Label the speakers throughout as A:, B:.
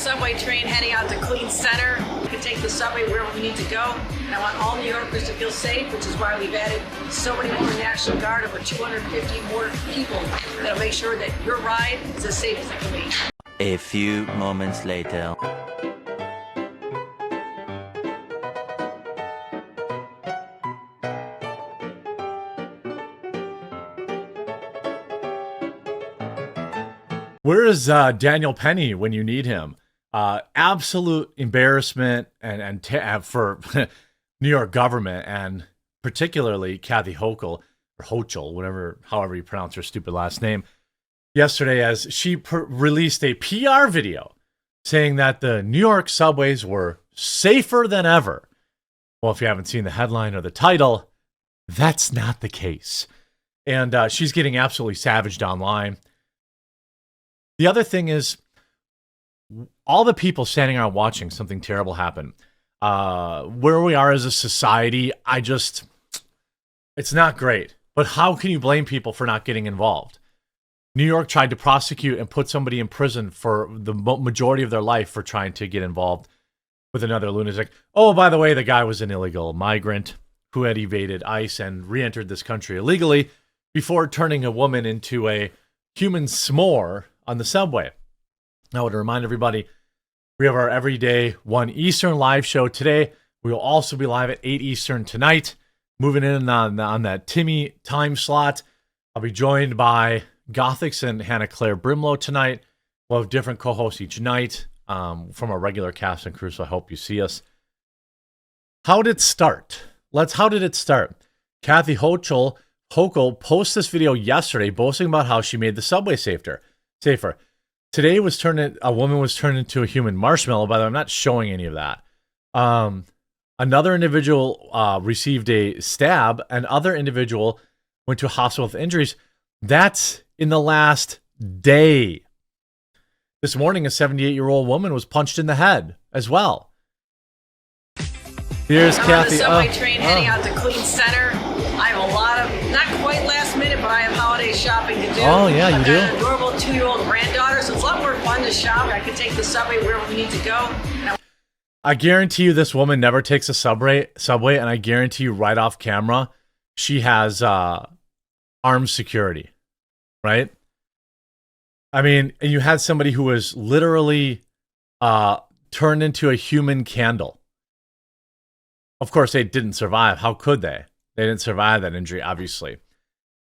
A: subway train heading out to Queens Center. We can take the subway wherever we need to go. And I want all New Yorkers to feel safe, which is why we've added so many more National Guard, over 250 more people that'll make sure that your ride is as safe as it can be.
B: A few moments later.
C: Where is Daniel Penny when you need him? Absolute embarrassment and for New York government, and particularly Kathy Hochul, or Hochul, however you pronounce her stupid last name, yesterday as she released a PR video saying that the New York subways were safer than ever. Well, if you haven't seen the headline or the title, that's not the case. And she's getting absolutely savaged online. The other thing is, all the people standing around watching something terrible happen, where we are as a society, it's not great. But how can you blame people for not getting involved? New York tried to prosecute and put somebody in prison for the majority of their life for trying to get involved with another lunatic. Oh, by the way, the guy was an illegal migrant who had evaded ICE and re-entered this country illegally before turning a woman into a human s'more on the subway. Now, to remind everybody, we have our everyday 1 Eastern live show today. We will also be live at 8 Eastern tonight. Moving in on that Timmy time slot. I'll be joined by Gothics and Hannah Claire Brimlow tonight. We'll have different co-hosts each night from our regular cast and crew, so I hope you see us. How did it start? How did it start? Kathy Hochul posted this video yesterday boasting about how she made the subway safer. Today a woman was turned into a human marshmallow. By the way, I'm not showing any of that. Another individual received a stab. Another individual went to a hospital with injuries. That's in the last day. This morning, a 78-year-old woman was punched in the head as well. Here's
A: I'm
C: Kathy.
A: On the subway train heading out to Queens Center. I have a lot of, not quite last minute, but I have holiday shopping to do.
C: Oh, yeah, you do?
A: I've got an adorable 2-year-old granddaughter, so it's a lot more fun to shop. I can take the subway wherever we need to go.
C: I guarantee you this woman never takes a subway, and I guarantee you right off camera, she has armed security, right? I mean, and you had somebody who was literally turned into a human candle. Of course, they didn't survive. How could they? They didn't survive that injury, obviously.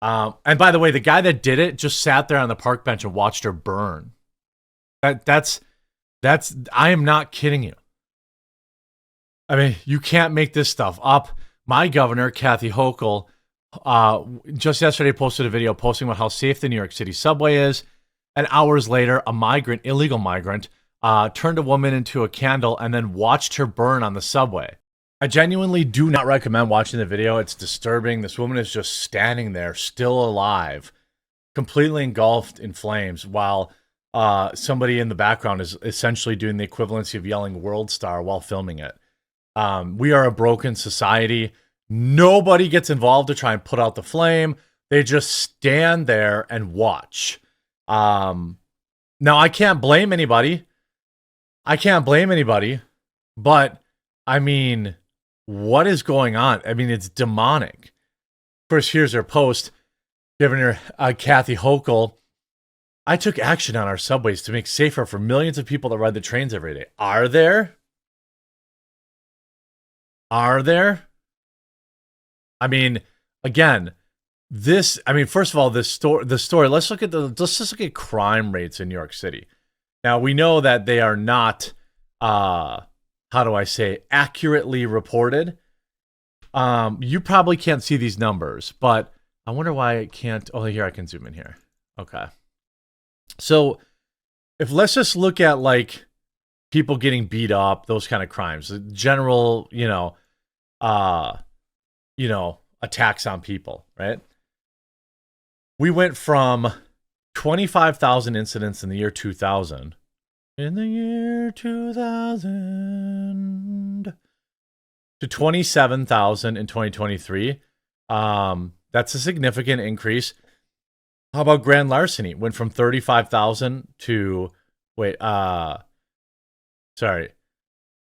C: And by the way, the guy that did it just sat there on the park bench and watched her burn. That's. I am not kidding you. I mean, you can't make this stuff up. My governor, Kathy Hochul, just yesterday posted a video posting about how safe the New York City subway is. And hours later, a illegal migrant, turned a woman into a candle and then watched her burn on the subway. I genuinely do not recommend watching the video. It's disturbing. This woman is just standing there, still alive, completely engulfed in flames, while somebody in the background is essentially doing the equivalency of yelling "World Star" while filming it. We are a broken society. Nobody gets involved to try and put out the flame. They just stand there and watch. Now, I can't blame anybody. But, I mean, what is going on? I mean, it's demonic. Of course, here's her post. Governor Kathy Hochul. I took action on our subways to make safer for millions of people that ride the trains every day. Are there? I mean, again, first of all, the story, let's just look at crime rates in New York City. Now, we know that they are not, accurately reported. You probably can't see these numbers, but I wonder why I can't. Oh, here, I can zoom in here. Okay. So let's just look at like people getting beat up, those kind of crimes, general, attacks on people, right? We went from 25,000 incidents in the year 2000. In the year 2000 to 27,000 in 2023. That's a significant increase. How about grand larceny? Went from 35,000 to Sorry.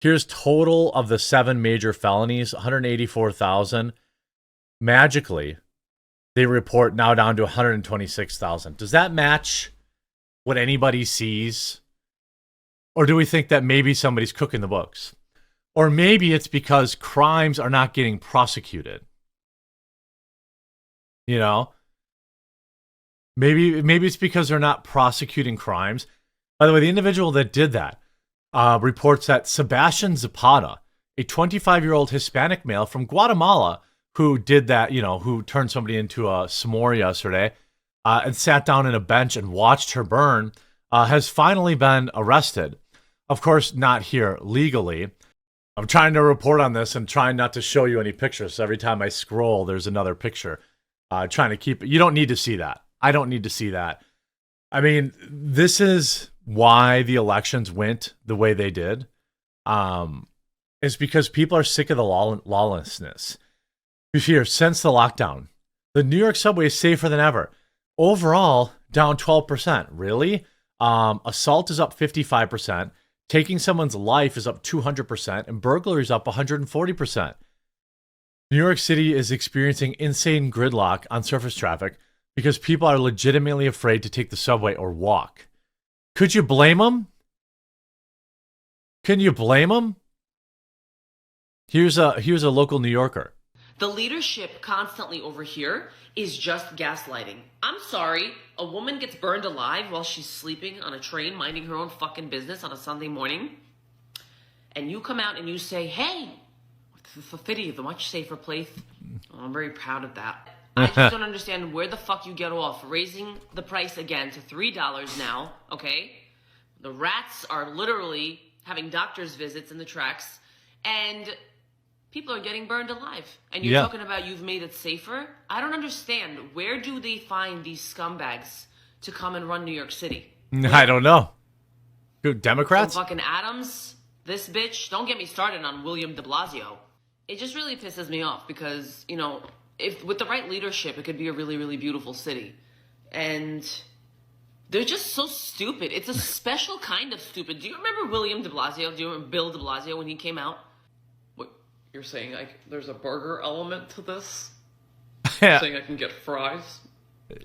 C: Here's total of the 7 major felonies, 184,000. Magically, they report now down to 126,000. Does that match what anybody sees? Or do we think that maybe somebody's cooking the books? Or maybe it's because crimes are not getting prosecuted. You know? Maybe it's because they're not prosecuting crimes. By the way, the individual that did that reports that Sebastian Zapata, a 25-year-old Hispanic male from Guatemala who did that, who turned somebody into a s'more yesterday and sat down on a bench and watched her burn, has finally been arrested. Of course, not here legally. I'm trying to report on this and trying not to show you any pictures. So every time I scroll, there's another picture. Trying to keep it. You don't need to see that. I don't need to see that. I mean, this is why the elections went the way they did. Is because people are sick of the lawlessness. Here, since the lockdown, the New York subway is safer than ever. Overall, down 12%. Really? Assault is up 55%. Taking someone's life is up 200%. And burglary is up 140%. New York City is experiencing insane gridlock on surface traffic because people are legitimately afraid to take the subway or walk. Could you blame them? Can you blame them? Here's a local New Yorker.
D: The leadership constantly over here is just gaslighting. I'm sorry, a woman gets burned alive while she's sleeping on a train, minding her own fucking business on a Sunday morning. And you come out and you say, hey, the city is a much safer place. Oh, I'm very proud of that. I just don't understand where the fuck you get off raising the price again to $3 now, okay? The rats are literally having doctor's visits in the tracks, and people are getting burned alive. And you're talking about you've made it safer? I don't understand. Where do they find these scumbags to come and run New York City?
C: I don't know. Who, Democrats?
D: Some fucking Adams, this bitch. Don't get me started on William de Blasio. It just really pisses me off because, if with the right leadership, it could be a really, really beautiful city. And they're just so stupid. It's a special kind of stupid. Do you remember William de Blasio? Do you remember Bill de Blasio when he came out? What, you're saying there's a burger element to this?
C: Yeah.
D: Saying I can get fries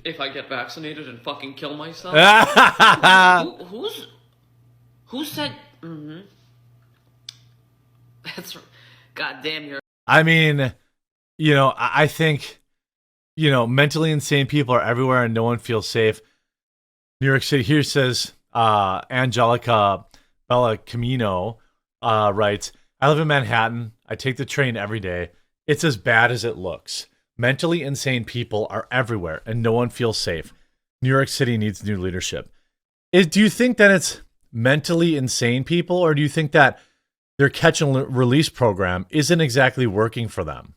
D: if I get vaccinated and fucking kill myself? Who said... Mm-hmm. That's... God damn, you're...
C: I mean, I think, mentally insane people are everywhere and no one feels safe. New York City, here says, Angelica Bellacamino writes, I live in Manhattan. I take the train every day. It's as bad as it looks. Mentally insane people are everywhere and no one feels safe. New York City needs new leadership. Do you think that it's mentally insane people, or do you think that their catch and release program isn't exactly working for them?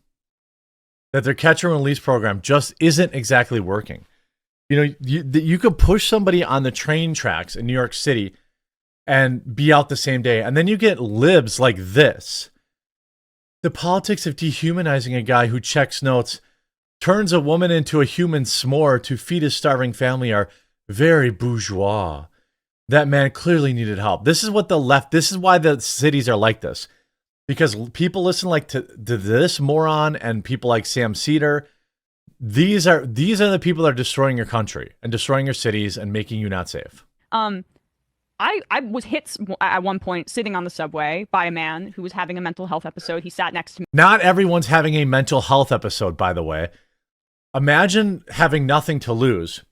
C: That their catch and release program just isn't exactly working. You could push somebody on the train tracks in New York City and be out the same day. And then you get libs like this. The politics of dehumanizing a guy who checks notes, turns a woman into a human s'more to feed his starving family are very bourgeois. That man clearly needed help. This is what the left, this is why the cities are like this. Because people listen to this moron and people like Sam Cedar. These are the people that are destroying your country and destroying your cities and making you not safe.
E: I was hit at one point sitting on the subway by a man who was having a mental health episode. He sat next to me.
C: Not everyone's having a mental health episode, by the way. Imagine having nothing to lose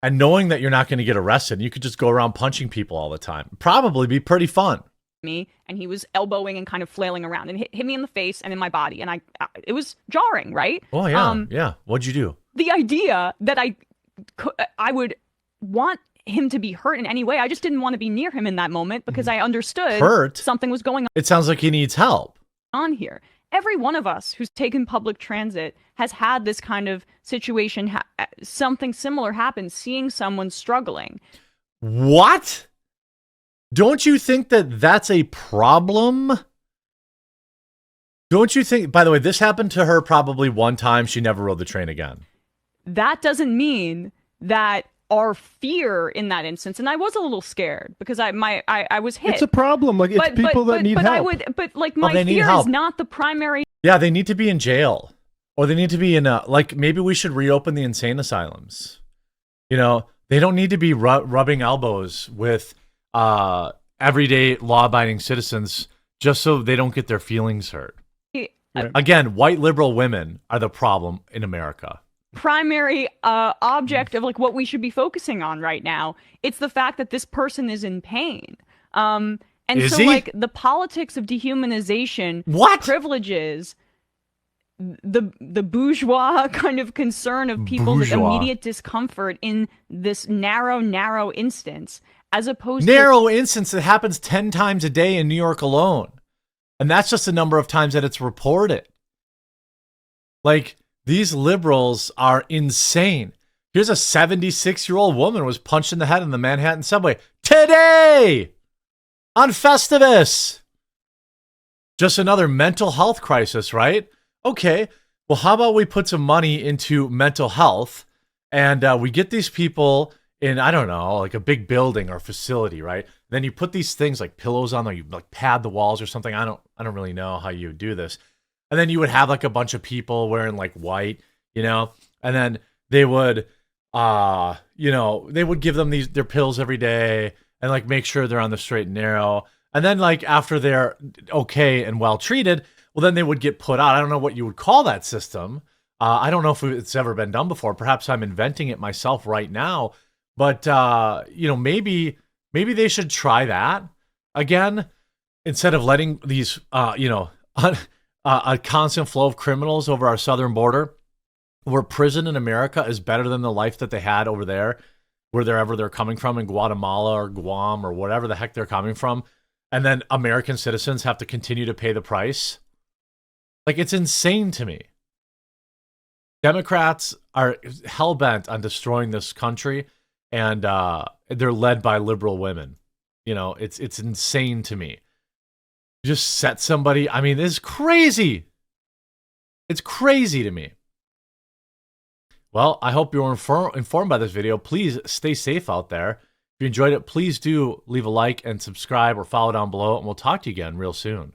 C: and knowing that you're not going to get arrested. You could just go around punching people all the time. Probably be pretty fun.
E: Me, and he was elbowing and kind of flailing around and hit me in the face and in my body, and it was jarring, right?
C: Oh yeah, yeah. What'd you do?
E: The idea that I would want him to be hurt in any way, I just didn't want to be near him in that moment because I understood something was going
C: It sounds like he needs help
E: on here. Every one of us who's taken public transit has had this kind of situation, something similar happen, seeing someone struggling.
C: What? Don't you think that that's a problem? Don't you think, by the way, this happened to her probably one time. She never rode the train again.
E: That doesn't mean that our fear in that instance, and I was a little scared because I was hit.
F: It's a problem. Like, it's people that need help.
E: My fear is not the primary.
C: Yeah, they need to be in jail, or they need to be in like, maybe we should reopen the insane asylums. You know, they don't need to be rubbing elbows with everyday law-abiding citizens just so they don't get their feelings hurt. Again, white liberal women are the problem in America.
E: Primary object of like what we should be focusing on right now. It's the fact that this person is in pain. And
C: is
E: so
C: he?
E: like the politics of dehumanization privileges the bourgeois kind of concern of people's immediate discomfort in this narrow instance, as opposed
C: to instance that happens 10 times a day in New York alone. And that's just the number of times that it's reported. Like, these liberals are insane. Here's a 76-year-old woman was punched in the head in the Manhattan subway today on Festivus. Just another mental health crisis, right? Okay, well, how about we put some money into mental health and we get these people in, I don't know, like a big building or facility, right? Then you put these things like pillows on there, you like pad the walls or something. I don't really know how you would do this. And then you would have like a bunch of people wearing like white, you know, and then they would, you know, they would give them their pills every day and like make sure they're on the straight and narrow. And then like after they're okay and well treated, well, then they would get put out. I don't know what you would call that system. I don't know if it's ever been done before. Perhaps I'm inventing it myself right now. But, you know, maybe they should try that again instead of letting these, you know, a constant flow of criminals over our southern border, where prison in America is better than the life that they had over there, wherever they're coming from in Guatemala or Guam or whatever the heck they're coming from. And then American citizens have to continue to pay the price. Like, it's insane to me. Democrats are hell-bent on destroying this country, and they're led by liberal women. You know, it's insane to me. Just set somebody. I mean, this is crazy. It's crazy to me. Well, I hope you were informed by this video. Please stay safe out there. If you enjoyed it, please do leave a like and subscribe or follow down below, and we'll talk to you again real soon.